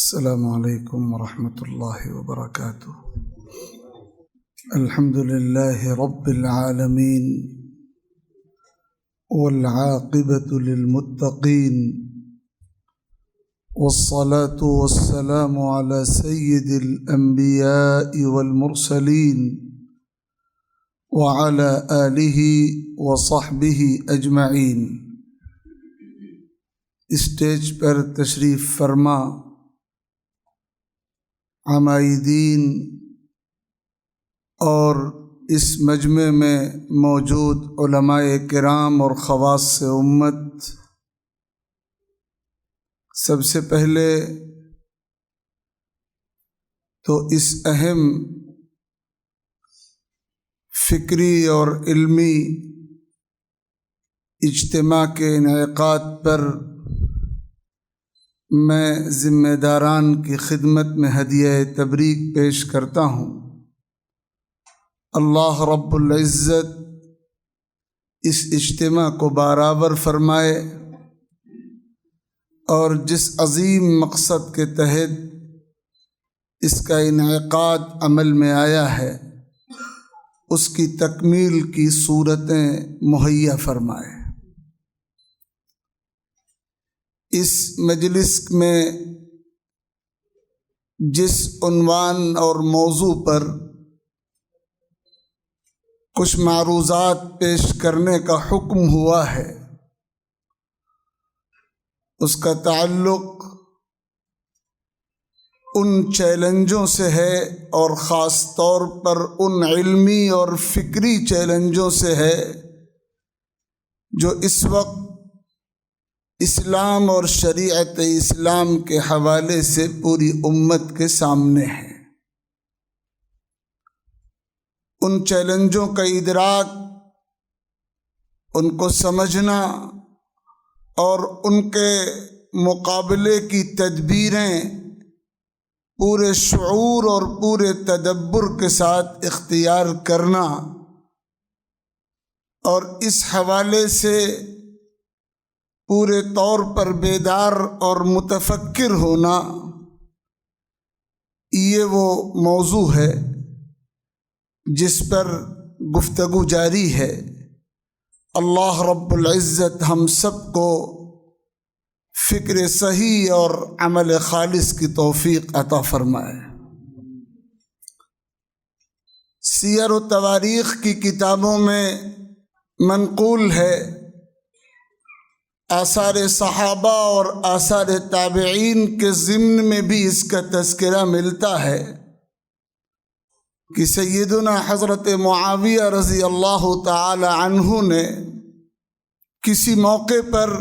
السلام علیکم ورحمۃ اللہ وبرکاتہ۔ الحمد للہ رب العالمین والعاقبۃ للمتقین والصلاة والسلام علی سید الانبیاء والمرسلین وعلی آلہ وصحبہ اجمعین۔ اسٹیج پر تشریف فرما عمائدین اور اس مجمع میں موجود علماء کرام اور خواص امت، سب سے پہلے تو اس اہم فکری اور علمی اجتماع کے انعقاد پر میں ذمہ داران کی خدمت میں ہدیہ تبریک پیش کرتا ہوں۔ اللہ رب العزت اس اجتماع کو برابر فرمائے اور جس عظیم مقصد کے تحت اس کا انعقاد عمل میں آیا ہے اس کی تکمیل کی صورتیں مہیا فرمائے۔ اس مجلس میں جس عنوان اور موضوع پر کچھ معروضات پیش کرنے کا حکم ہوا ہے اس کا تعلق ان چیلنجوں سے ہے اور خاص طور پر ان علمی اور فکری چیلنجوں سے ہے جو اس وقت اسلام اور شریعت اسلام کے حوالے سے پوری امت کے سامنے ہے۔ ان چیلنجوں کا ادراک، ان کو سمجھنا اور ان کے مقابلے کی تدبیریں پورے شعور اور پورے تدبر کے ساتھ اختیار کرنا اور اس حوالے سے پورے طور پر بیدار اور متفکر ہونا، یہ وہ موضوع ہے جس پر گفتگو جاری ہے۔ اللہ رب العزت ہم سب کو فکر صحیح اور عمل خالص کی توفیق عطا فرمائے۔ سیر و تواریخ کی کتابوں میں منقول ہے، آثار صحابہ اور آثار تابعین کے ضمن میں بھی اس کا تذکرہ ملتا ہے کہ سیدنا حضرت معاویہ رضی اللہ تعالی عنہ نے کسی موقع پر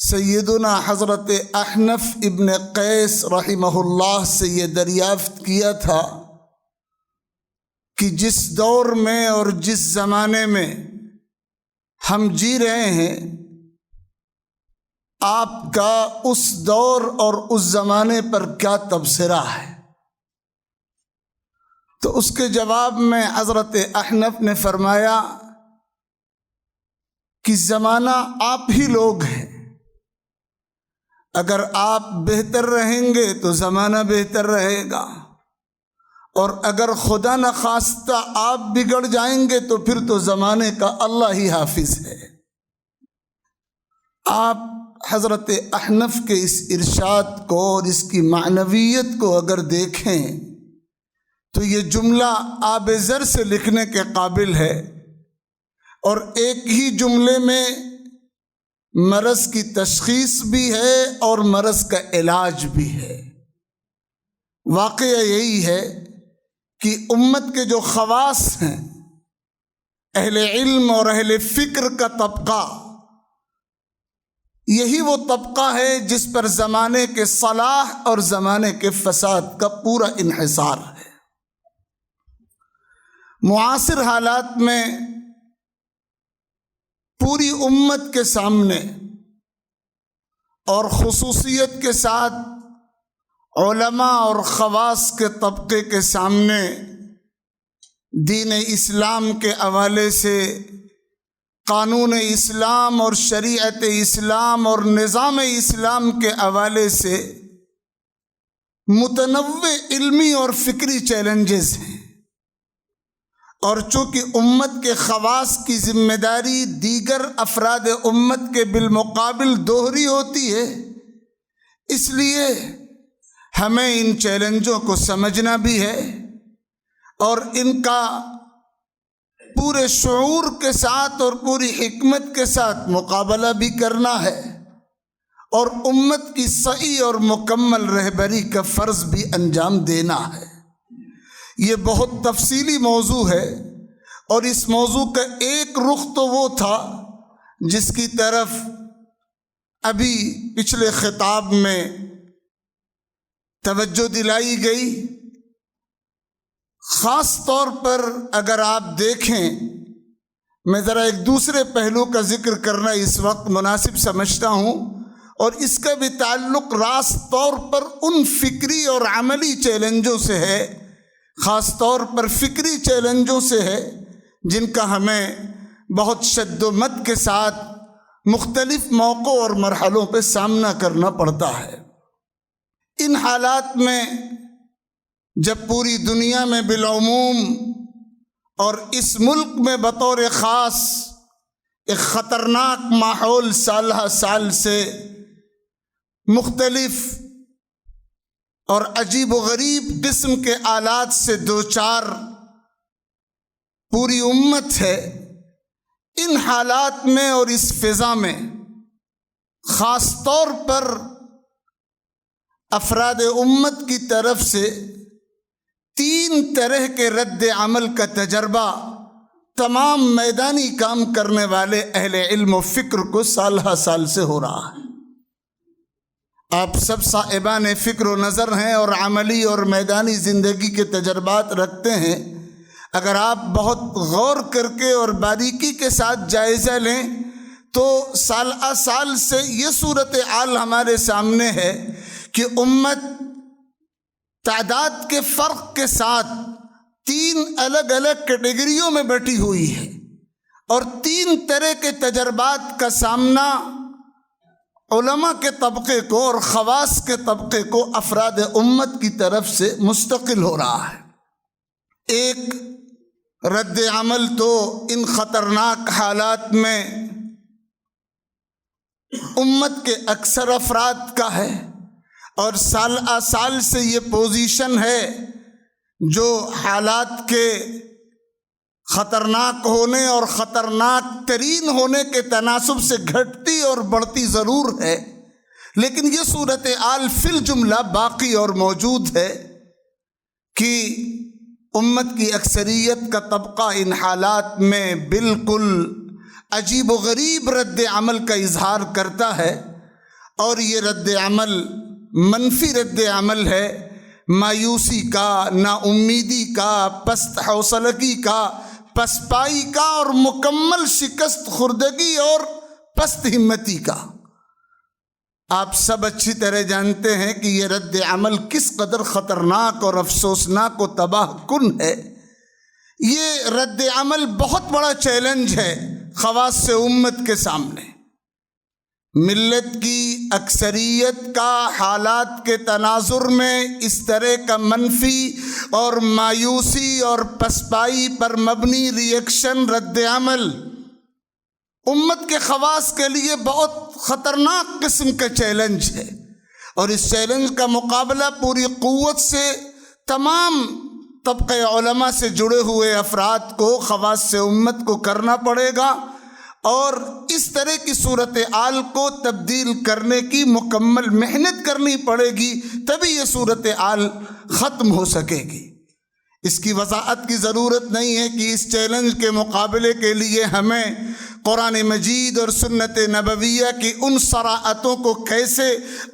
سیدنا حضرت احنف ابن قیس رحمہ اللہ سے یہ دریافت کیا تھا کہ جس دور میں اور جس زمانے میں ہم جی رہے ہیں، آپ کا اس دور اور اس زمانے پر کیا تبصرہ ہے؟ تو اس کے جواب میں حضرت احنف نے فرمایا کہ زمانہ آپ ہی لوگ ہیں، اگر آپ بہتر رہیں گے تو زمانہ بہتر رہے گا، اور اگر خدا نخواستہ آپ بگڑ جائیں گے تو پھر تو زمانے کا اللہ ہی حافظ ہے۔ آپ حضرت احنف کے اس ارشاد کو اور اس کی معنویت کو اگر دیکھیں تو یہ جملہ آب زر سے لکھنے کے قابل ہے، اور ایک ہی جملے میں مرض کی تشخیص بھی ہے اور مرض کا علاج بھی ہے۔ واقعہ یہی ہے کہ امت کے جو خواص ہیں، اہل علم اور اہل فکر کا طبقہ، یہی وہ طبقہ ہے جس پر زمانے کے صلاح اور زمانے کے فساد کا پورا انحصار ہے۔ معاصر حالات میں پوری امت کے سامنے اور خصوصیت کے ساتھ علماء اور خواص کے طبقے کے سامنے دین اسلام کے حوالے سے قانون اسلام اور شریعت اسلام اور نظام اسلام کے حوالے سے متنوع علمی اور فکری چیلنجز ہیں، اور چونکہ امت کے خواص کی ذمہ داری دیگر افراد امت کے بالمقابل دوہری ہوتی ہے، اس لیے ہمیں ان چیلنجوں کو سمجھنا بھی ہے اور ان کا پورے شعور کے ساتھ اور پوری حکمت کے ساتھ مقابلہ بھی کرنا ہے، اور امت کی صحیح اور مکمل رہبری کا فرض بھی انجام دینا ہے۔ یہ بہت تفصیلی موضوع ہے، اور اس موضوع کا ایک رخ تو وہ تھا جس کی طرف ابھی پچھلے خطاب میں توجہ دلائی گئی۔ خاص طور پر اگر آپ دیکھیں، میں ذرا ایک دوسرے پہلو کا ذکر کرنا اس وقت مناسب سمجھتا ہوں، اور اس کا بھی تعلق راست طور پر ان فکری اور عملی چیلنجوں سے ہے، خاص طور پر فکری چیلنجوں سے ہے جن کا ہمیں بہت شد و مد کے ساتھ مختلف موقعوں اور مرحلوں پہ سامنا کرنا پڑتا ہے۔ ان حالات میں جب پوری دنیا میں بالعموم اور اس ملک میں بطور خاص ایک خطرناک ماحول سالہ سال سے مختلف اور عجیب و غریب قسم کے آلات سے دوچار پوری امت ہے، ان حالات میں اور اس فضا میں خاص طور پر افراد امت کی طرف سے 3 طرح کے رد عمل کا تجربہ تمام میدانی کام کرنے والے اہل علم و فکر کو سالہ سال سے ہو رہا ہے۔ آپ سب صاحبان فکر و نظر ہیں اور عملی اور میدانی زندگی کے تجربات رکھتے ہیں۔ اگر آپ بہت غور کر کے اور باریکی کے ساتھ جائزہ لیں تو سال سال سے یہ صورتحال ہمارے سامنے ہے کہ امت تعداد کے فرق کے ساتھ 3 الگ الگ کیٹیگریوں میں بٹی ہوئی ہے، اور 3 طرح کے تجربات کا سامنا علماء کے طبقے کو اور خواص کے طبقے کو افراد امت کی طرف سے مستقل ہو رہا ہے۔ ایک رد عمل تو ان خطرناک حالات میں امت کے اکثر افراد کا ہے، اور سال سال سے یہ پوزیشن ہے جو حالات کے خطرناک ہونے اور خطرناک ترین ہونے کے تناسب سے گھٹتی اور بڑھتی ضرور ہے، لیکن یہ صورتحال فی الجملہ باقی اور موجود ہے کہ امت کی اکثریت کا طبقہ ان حالات میں بالکل عجیب و غریب رد عمل کا اظہار کرتا ہے، اور یہ رد عمل منفی رد عمل ہے، مایوسی کا، نا امیدی کا، پست حوصلگی کا، پسپائی کا، اور مکمل شکست خوردگی اور پست ہمتی کا۔ آپ سب اچھی طرح جانتے ہیں کہ یہ رد عمل کس قدر خطرناک اور افسوسناک و تباہ کن ہے۔ یہ رد عمل بہت بڑا چیلنج ہے خواص امت کے سامنے۔ ملت کی اکثریت کا حالات کے تناظر میں اس طرح کا منفی اور مایوسی اور پسپائی پر مبنی ریئیکشن رد عمل امت کے خواص کے لیے بہت خطرناک قسم کا چیلنج ہے، اور اس چیلنج کا مقابلہ پوری قوت سے تمام طبقے علماء سے جڑے ہوئے افراد کو، خواص امت کو کرنا پڑے گا، اور اس طرح کی صورتحال کو تبدیل کرنے کی مکمل محنت کرنی پڑے گی، تبھی یہ صورتحال ختم ہو سکے گی۔ اس کی وضاحت کی ضرورت نہیں ہے کہ اس چیلنج کے مقابلے کے لیے ہمیں قرآن مجید اور سنت نبویہ کی ان صراحتوں کو کیسے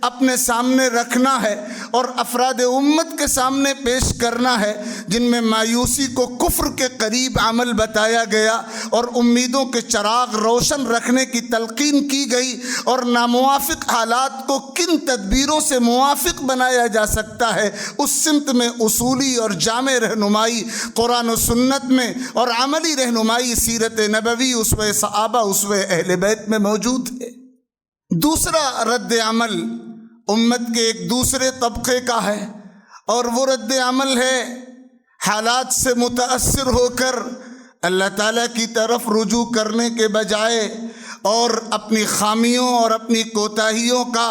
اپنے سامنے رکھنا ہے اور افراد امت کے سامنے پیش کرنا ہے، جن میں مایوسی کو کفر کے قریب عمل بتایا گیا اور امیدوں کے چراغ روشن رکھنے کی تلقین کی گئی، اور ناموافق حالات کو کن تدبیروں سے موافق بنایا جا سکتا ہے، اس سمت میں اصولی اور جامع رہنمائی قرآن و سنت میں اور عملی رہنمائی سیرت نبوی، اسوہ صحابہ، اسوہ اہل بیت میں موجود ہے۔ دوسرا رد عمل امت کے ایک دوسرے طبقے کا ہے اور وہ رد عمل ہے حالات سے متاثر ہو کر اللہ تعالیٰ کی طرف رجوع کرنے کے بجائے اور اپنی خامیوں اور اپنی کوتاہیوں کا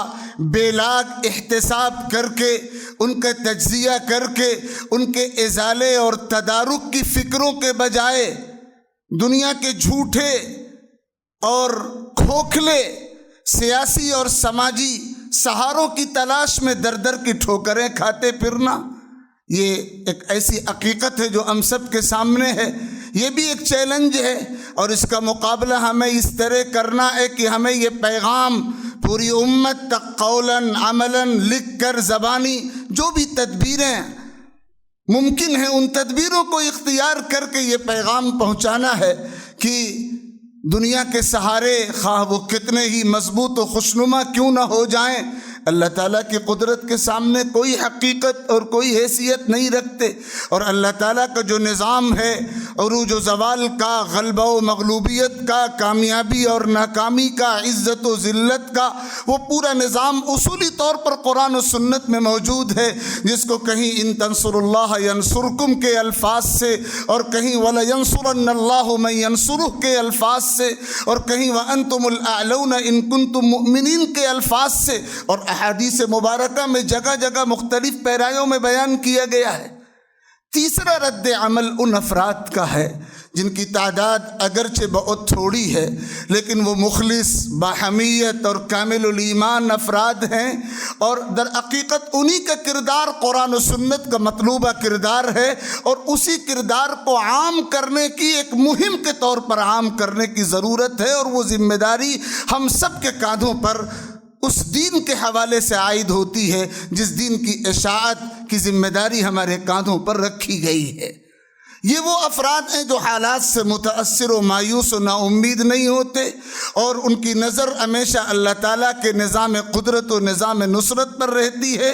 بے لاگ احتساب کر کے ان کا تجزیہ کر کے ان کے ازالے اور تدارک کی فکروں کے بجائے دنیا کے جھوٹے اور کھوکھلے سیاسی اور سماجی سہاروں کی تلاش میں در در کی ٹھوکریں کھاتے پھرنا، یہ ایک ایسی حقیقت ہے جو ہم سب کے سامنے ہے۔ یہ بھی ایک چیلنج ہے، اور اس کا مقابلہ ہمیں اس طرح کرنا ہے کہ ہمیں یہ پیغام پوری امت تک قولاً عملاً لکھ کر زبانی جو بھی تدبیریں ممکن ہیں ان تدبیروں کو اختیار کر کے یہ پیغام پہنچانا ہے کہ دنیا کے سہارے خواہ وہ کتنے ہی مضبوط و خوشنما کیوں نہ ہو جائیں، اللہ تعالیٰ کی قدرت کے سامنے کوئی حقیقت اور کوئی حیثیت نہیں رکھتے، اور اللہ تعالیٰ کا جو نظام ہے عروج و زوال کا، غلبہ و مغلوبیت کا، کامیابی اور ناکامی کا، عزت و ذلت کا، وہ پورا نظام اصولی طور پر قرآن و سنت میں موجود ہے، جس کو کہیں ان تنصر اللہ ینصرکم کے الفاظ سے، اور کہیں وَلَيَنصُرَنَّ اللَّهُ مَن يَنصُرُهُ کے الفاظ سے، اور کہیں وَأَنتُمُ الْأَعْلَوْنَ إِن كُنتُم مُؤْمِنِينَ کے الفاظ سے، اور احادیث مبارکہ میں جگہ جگہ مختلف پیرایوں میں بیان کیا گیا ہے۔ تیسرا رد عمل ان افراد کا ہے جن کی تعداد اگرچہ بہت تھوڑی ہے، لیکن وہ مخلص، باحمیت اور کامل الایمان افراد ہیں، اور در حقیقت انہی کا کردار قرآن و سنت کا مطلوبہ کردار ہے، اور اسی کردار کو عام کرنے کی ایک مہم کے طور پر عام کرنے کی ضرورت ہے، اور وہ ذمہ داری ہم سب کے کاندھوں پر اس دین کے حوالے سے عائد ہوتی ہے جس دین کی اشاعت کی ذمہ داری ہمارے کاندھوں پر رکھی گئی ہے۔ یہ وہ افراد ہیں جو حالات سے متاثر و مایوس و نا امید نہیں ہوتے، اور ان کی نظر ہمیشہ اللہ تعالیٰ کے نظام قدرت و نظام نصرت پر رہتی ہے،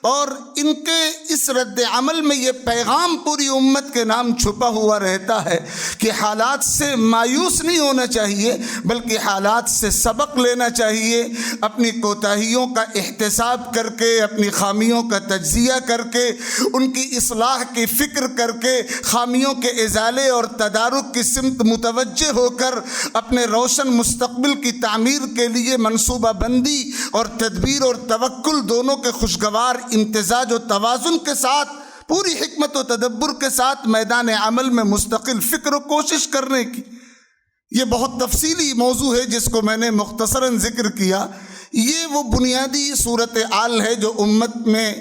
اور ان کے اس رد عمل میں یہ پیغام پوری امت کے نام چھپا ہوا رہتا ہے کہ حالات سے مایوس نہیں ہونا چاہیے، بلکہ حالات سے سبق لینا چاہیے، اپنی کوتاہیوں کا احتساب کر کے، اپنی خامیوں کا تجزیہ کر کے، ان کی اصلاح کی فکر کر کے، خامیوں کے ازالے اور تدارک کی سمت متوجہ ہو کر اپنے روشن مستقبل کی تعمیر کے لیے منصوبہ بندی اور تدبیر اور توکل دونوں کے خوشگوار امتزاج و توازن کے ساتھ، پوری حکمت و تدبر کے ساتھ میدان عمل میں مستقل فکر و کوشش کرنے کی۔ یہ بہت تفصیلی موضوع ہے جس کو میں نے مختصراً ذکر کیا۔ یہ وہ بنیادی صورتحال ہے جو امت میں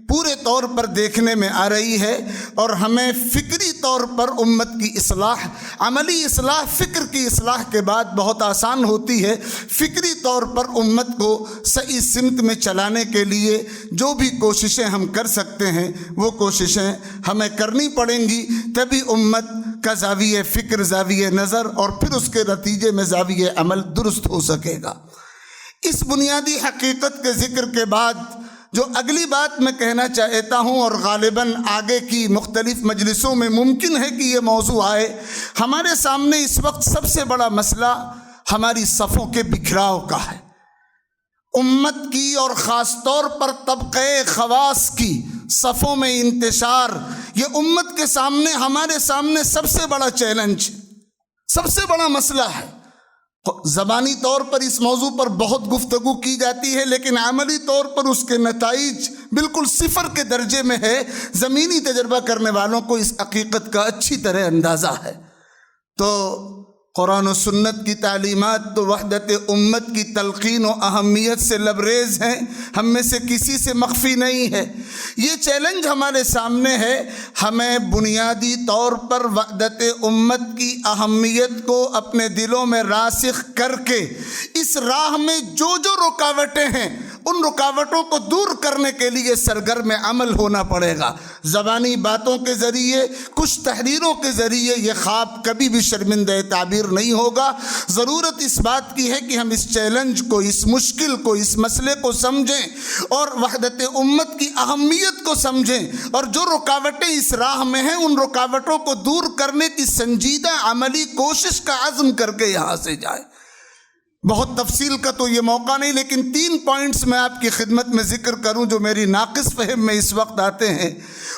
پورے طور پر دیکھنے میں آ رہی ہے، اور ہمیں فکری طور پر امت کی اصلاح، عملی اصلاح فکر کی اصلاح کے بعد بہت آسان ہوتی ہے۔ فکری طور پر امت کو صحیح سمت میں چلانے کے لیے جو بھی کوششیں ہم کر سکتے ہیں وہ کوششیں ہمیں کرنی پڑیں گی، تبھی امت کا زاویہ فکر، زاویہ نظر اور پھر اس کے نتیجے میں زاویہ عمل درست ہو سکے گا۔ اس بنیادی حقیقت کے ذکر کے بعد جو اگلی بات میں کہنا چاہتا ہوں، اور غالباً آگے کی مختلف مجلسوں میں ممکن ہے کہ یہ موضوع آئے، ہمارے سامنے اس وقت سب سے بڑا مسئلہ ہماری صفوں کے بکھراؤ کا ہے۔ امت کی اور خاص طور پر طبقہ خواص کی صفوں میں انتشار، یہ امت کے سامنے، ہمارے سامنے سب سے بڑا چیلنج، سب سے بڑا مسئلہ ہے۔ زبانی طور پر اس موضوع پر بہت گفتگو کی جاتی ہے، لیکن عملی طور پر اس کے نتائج بالکل صفر کے درجے میں ہے۔ زمینی تجربہ کرنے والوں کو اس حقیقت کا اچھی طرح اندازہ ہے۔ تو قرآن و سنت کی تعلیمات تو وحدت امت کی تلقین و اہمیت سے لبریز ہیں، ہم میں سے کسی سے مخفی نہیں ہے۔ یہ چیلنج ہمارے سامنے ہے، ہمیں بنیادی طور پر وحدت امت کی اہمیت کو اپنے دلوں میں راسخ کر کے اس راہ میں جو رکاوٹیں ہیں ان رکاوٹوں کو دور کرنے کے لیے سرگرم عمل ہونا پڑے گا۔ زبانی باتوں کے ذریعے، کچھ تحریروں کے ذریعے یہ خواب کبھی بھی شرمندہ تعبیر نہیں ہوگا۔ ضرورت اس بات کی ہے کہ ہم اس چیلنج کو، اس مشکل کو، اس مسئلے کو سمجھیں اور وحدت امت کی اہمیت کو سمجھیں، اور جو رکاوٹیں اس راہ میں ہیں ان رکاوٹوں کو دور کرنے کی سنجیدہ عملی کوشش کا عزم کر کے یہاں سے جائیں۔ بہت تفصیل کا تو یہ موقع نہیں، لیکن 3 پوائنٹس میں آپ کی خدمت میں ذکر کروں جو میری ناقص فہم میں اس وقت آتے ہیں۔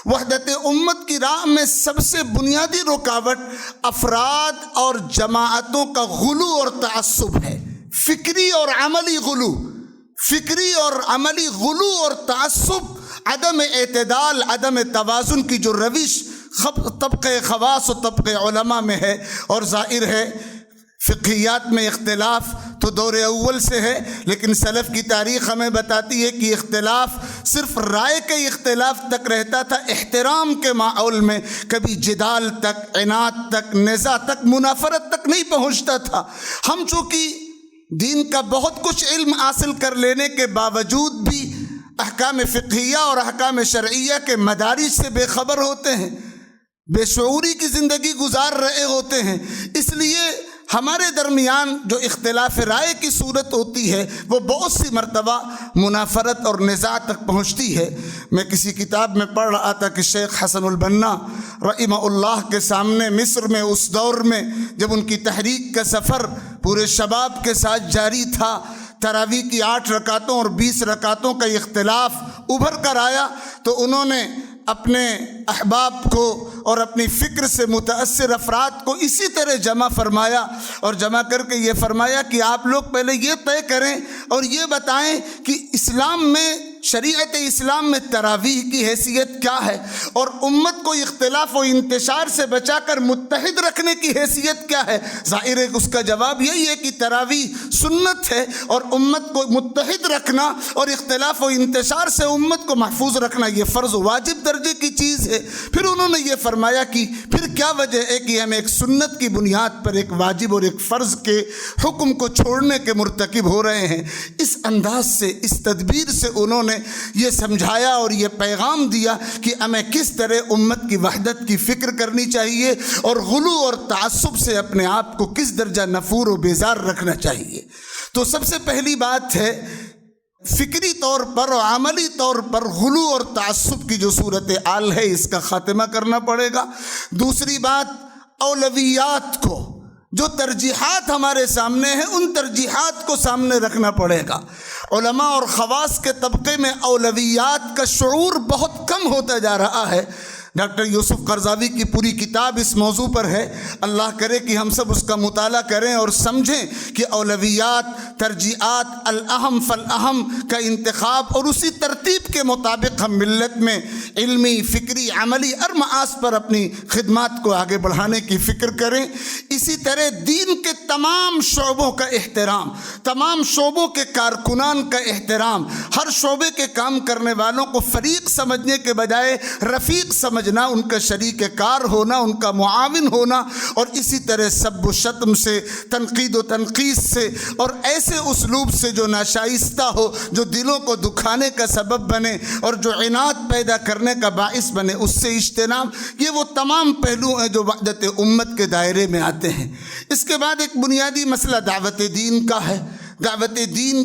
وحدت امت کی راہ میں سب سے بنیادی رکاوٹ افراد اور جماعتوں کا غلو اور تعصب ہے، فکری اور عملی غلو، فکری اور عملی غلو اور تعصب، عدم اعتدال، عدم توازن کی جو روش طبقہ خواص و طبقہ علماء میں ہے، اور ظاہر ہے فقہیات میں اختلاف تو دور اول سے ہے، لیکن سلف کی تاریخ ہمیں بتاتی ہے کہ اختلاف صرف رائے کے اختلاف تک رہتا تھا، احترام کے ماحول میں کبھی جدال تک، عناد تک، نزاع تک، منافرت تک نہیں پہنچتا تھا۔ ہم چونکہ دین کا بہت کچھ علم حاصل کر لینے کے باوجود بھی احکام فقہیہ اور احکام شرعیہ کے مدارج سے بے خبر ہوتے ہیں، بے شعوری کی زندگی گزار رہے ہوتے ہیں، اس لیے ہمارے درمیان جو اختلاف رائے کی صورت ہوتی ہے وہ بہت سی مرتبہ منافرت اور نزاع تک پہنچتی ہے۔ میں کسی کتاب میں پڑھ رہا تھا کہ شیخ حسن البنا رحمہ اللہ کے سامنے مصر میں اس دور میں جب ان کی تحریک کا سفر پورے شباب کے ساتھ جاری تھا، تراویح کی 8 رکعتوں اور 20 رکعتوں کا اختلاف ابھر کر آیا، تو انہوں نے اپنے احباب کو اور اپنی فکر سے متاثر افراد کو اسی طرح جمع فرمایا، اور جمع کر کے یہ فرمایا کہ آپ لوگ پہلے یہ طے کریں اور یہ بتائیں کہ اسلام میں، شریعت اسلام میں تراویح کی حیثیت کیا ہے، اور امت کو اختلاف و انتشار سے بچا کر متحد رکھنے کی حیثیت کیا ہے۔ ظاہر ہے اس کا جواب یہی ہے کہ تراویح سنت ہے، اور امت کو متحد رکھنا اور اختلاف و انتشار سے امت کو محفوظ رکھنا یہ فرض و واجب درجے کی چیز ہے۔ پھر انہوں نے یہ فرمایا کہ پھر کیا وجہ ہے کہ ہم ایک سنت کی بنیاد پر ایک واجب اور ایک فرض کے حکم کو چھوڑنے کے مرتکب ہو رہے ہیں۔ اس انداز سے، اس تدبیر سے انہوں نے یہ سمجھایا اور یہ پیغام دیا کہ ہمیں کس طرح امت کی وحدت کی فکر کرنی چاہیے اور غلو اور تعصب سے اپنے آپ کو کس درجہ نفور و بیزار رکھنا چاہیے۔ تو سب سے پہلی بات ہے فکری طور پر اور عملی طور پر غلو اور تعصب کی جو صورتحال ہے اس کا خاتمہ کرنا پڑے گا۔ دوسری بات، اولویات کو، جو ترجیحات ہمارے سامنے ہیں ان ترجیحات کو سامنے رکھنا پڑے گا۔ علماء اور خواص کے طبقے میں اولویات کا شعور بہت کم ہوتا جا رہا ہے۔ ڈاکٹر یوسف قرضاوی کی پوری کتاب اس موضوع پر ہے، اللہ کرے کہ ہم سب اس کا مطالعہ کریں اور سمجھیں کہ اولویات، ترجیحات، الاہم فالاہم کا انتخاب، اور اسی ترتیب کے مطابق ہم ملت میں علمی، فکری، عملی ہر معاش پر اپنی خدمات کو آگے بڑھانے کی فکر کریں۔ اسی طرح دین کے تمام شعبوں کا احترام، تمام شعبوں کے کارکنان کا احترام، ہر شعبے کے کام کرنے والوں کو فریق سمجھنے کے بجائے رفیق سمجھنا، ان کا شریک کار ہونا، ان کا معاون ہونا، اور اسی طرح سب و شتم سے، تنقید و تنقیص سے، اور ایسے اسلوب سے جو ناشائستہ ہو، جو دلوں کو دکھانے کا سبب بنے اور جو عناد پیدا کرنے کا باعث بنے، اس سے اجتناب۔ یہ وہ تمام پہلو ہیں جو وحدت امت کے دائرے میں آتے ہیں۔ اس کے بعد ایک بنیادی مسئلہ دعوت دین کا ہے۔ دعوت دین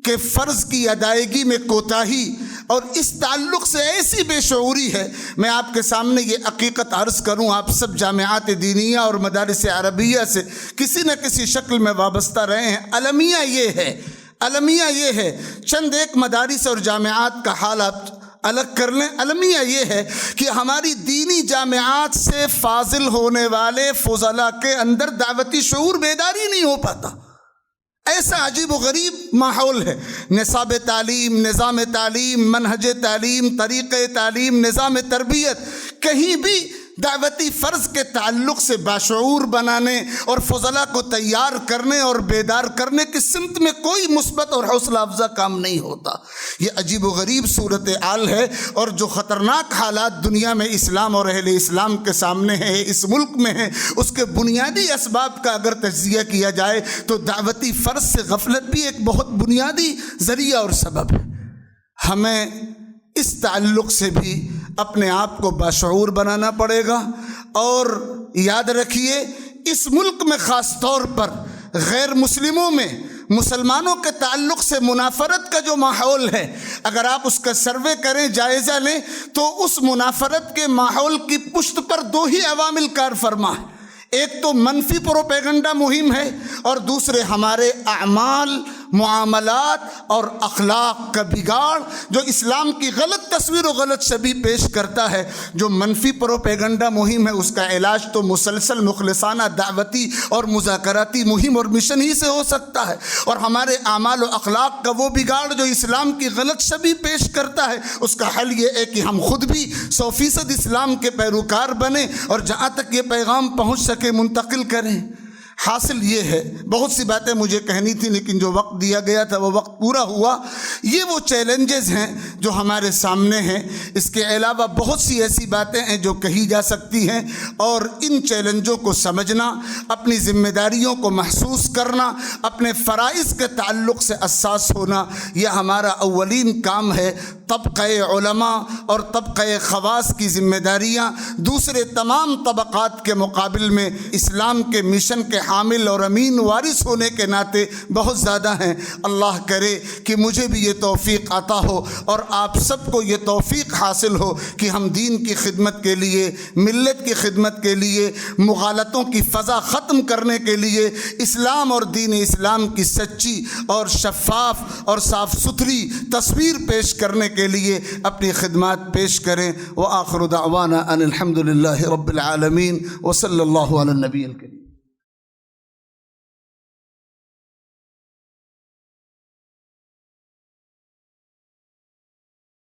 کے فرض کی ادائیگی میں کوتاہی اور اس تعلق سے ایسی بے شعوری ہے، میں آپ کے سامنے یہ حقیقت عرض کروں، آپ سب جامعات دینیہ اور مدارس عربیہ سے کسی نہ کسی شکل میں وابستہ رہے ہیں۔ المیہ یہ ہے، چند ایک مدارس اور جامعات کا حال آپ الگ کر لیں۔ المیہ یہ ہے کہ ہماری دینی جامعات سے فاضل ہونے والے فضلاء کے اندر دعوتی شعور بیداری نہیں ہو پاتا۔ ایسا عجیب و غریب ماحول ہے، نصاب تعلیم، نظام تعلیم، منہج تعلیم، طریقہ تعلیم، نظام تربیت، کہیں بھی دعوتی فرض کے تعلق سے باشعور بنانے اور فضلاء کو تیار کرنے اور بیدار کرنے کی سمت میں کوئی مثبت اور حوصلہ افزا کام نہیں ہوتا۔ یہ عجیب و غریب صورتحال ہے، اور جو خطرناک حالات دنیا میں اسلام اور اہل اسلام کے سامنے ہیں، اس ملک میں ہیں، اس کے بنیادی اسباب کا اگر تجزیہ کیا جائے تو دعوتی فرض سے غفلت بھی ایک بہت بنیادی ذریعہ اور سبب ہے۔ ہمیں اس تعلق سے بھی اپنے آپ کو باشعور بنانا پڑے گا، اور یاد رکھیے اس ملک میں خاص طور پر غیر مسلموں میں مسلمانوں کے تعلق سے منافرت کا جو ماحول ہے، اگر آپ اس کا سروے کریں، جائزہ لیں، تو اس منافرت کے ماحول کی پشت پر 2 ہی عوامل کار فرما ہے۔ ایک تو منفی پروپیگنڈا مہم ہے، اور دوسرے ہمارے اعمال، معاملات اور اخلاق کا بگاڑ جو اسلام کی غلط تصویر و غلط شبیہ پیش کرتا ہے۔ جو منفی پروپیگنڈا مہم ہے اس کا علاج تو مسلسل مخلصانہ دعوتی اور مذاکراتی مہم اور مشن ہی سے ہو سکتا ہے، اور ہمارے اعمال و اخلاق کا وہ بگاڑ جو اسلام کی غلط شبیہ پیش کرتا ہے اس کا حل یہ ہے کہ ہم خود بھی 100% اسلام کے پیروکار بنیں اور جہاں تک یہ پیغام پہنچ سکے منتقل کریں۔ حاصل یہ ہے، بہت سی باتیں مجھے کہنی تھی لیکن جو وقت دیا گیا تھا وہ وقت پورا ہوا۔ یہ وہ چیلنجز ہیں جو ہمارے سامنے ہیں، اس کے علاوہ بہت سی ایسی باتیں ہیں جو کہی جا سکتی ہیں، اور ان چیلنجوں کو سمجھنا، اپنی ذمہ داریوں کو محسوس کرنا، اپنے فرائض کے تعلق سے حساس ہونا، یہ ہمارا اولین کام ہے۔ طبقہ علماء اور طبقہ خواص کی ذمہ داریاں دوسرے تمام طبقات کے مقابل میں اسلام کے مشن کے حامل اور امین وارث ہونے کے ناطے بہت زیادہ ہیں۔ اللہ کرے کہ مجھے بھی یہ توفیق عطا ہو اور آپ سب کو یہ توفیق حاصل ہو کہ ہم دین کی خدمت کے لیے، ملت کی خدمت کے لیے، مغالطوں کی فضا ختم کرنے کے لیے، اسلام اور دین اسلام کی سچی اور شفاف اور صاف ستھری تصویر پیش کرنے کے لیے اپنی خدمات پیش کریں۔ وآخر دعوانا ان الحمد للہ رب العالمین وصلی اللہ علی النبی الکریم۔